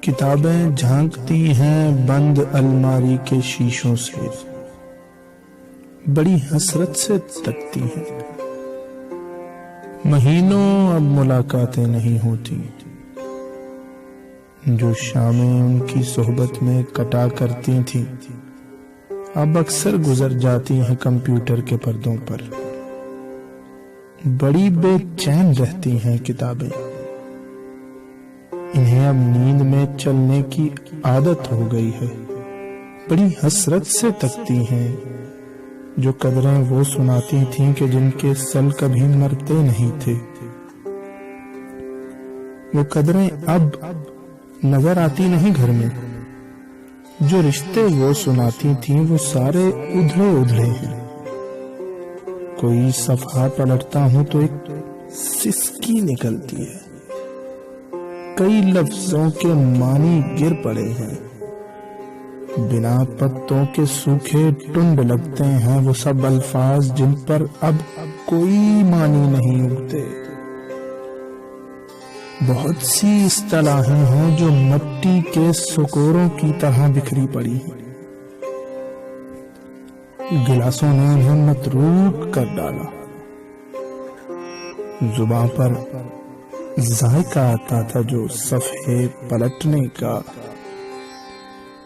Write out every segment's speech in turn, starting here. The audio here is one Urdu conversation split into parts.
کتابیں جھانکتی ہیں بند الماری کے شیشوں سے، بڑی حسرت سے تکتی ہیں۔ مہینوں اب ملاقاتیں نہیں ہوتی، جو شامیں ان کی صحبت میں کٹا کرتی تھیں اب اکثر گزر جاتی ہیں کمپیوٹر کے پردوں پر۔ بڑی بے چین رہتی ہیں کتابیں، انہیں اب نیند میں چلنے کی عادت ہو گئی ہے۔ بڑی حسرت سے تکتی ہیں، جو قدریں وہ سناتی تھیں کہ جن کے سل کبھی مرتے نہیں تھے۔ وہ قدریں اب نظر آتی نہیں گھر میں، جو رشتے وہ سناتی تھیں وہ سارے ادھڑے ادھڑے ہیں۔ کوئی صفحہ پلٹتا ہوں تو ایک سسکی نکلتی ہے، کئی لفظوں کے معنی گر پڑے ہیں، بنا پتوں کے سوکھے ٹنڈ لگتے ہیں وہ سب الفاظ جن پر اب کوئی معنی نہیں اگتے۔ بہت سی اصطلاحیں ہیں جو مٹی کے سکوروں کی طرح بکھری پڑی ہیں، گلاسوں نے انہیں متروک کر ڈالا۔ زباں پر ذائقہ آتا تھا جو صفحے پلٹنے کا،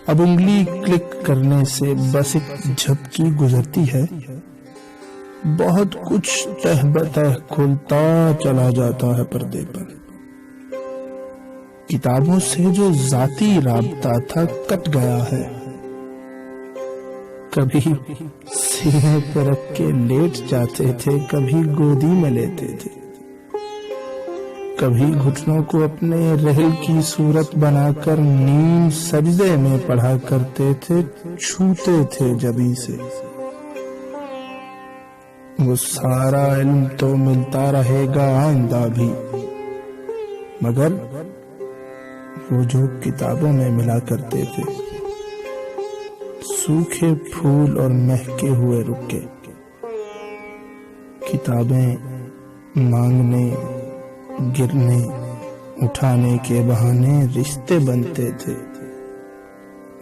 اب انگلی کلک کرنے سے بس ایک جھپکی گزرتی ہے، بہت کچھ تہ بتہ کھلتا چلا جاتا ہے پردے پر۔ کتابوں سے جو ذاتی رابطہ تھا کٹ گیا ہے، کبھی سینے پر رکھ کے لیٹ جاتے تھے، کبھی گودی میں لیتے تھے، کبھی گھٹنوں کو اپنے رحل کی صورت بنا کر نیم سجدے میں پڑھا کرتے تھے، چھوتے تھے جبیں سے۔ وہ سارا علم تو ملتا رہے گا آئندہ بھی، مگر وہ جو کتابوں میں ملا کرتے تھے، سوکھے پھول اور مہکے ہوئے رکے۔ کتابیں مانگنے، گرنے، اٹھانے کے بہانے رشتے بنتے تھے،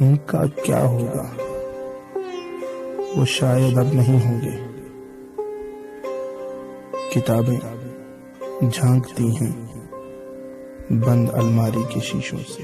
ان کا کیا ہوگا؟ وہ شاید اب نہیں ہوں گے۔ کتابیں جھانکتی ہیں بند الماری کے شیشوں سے۔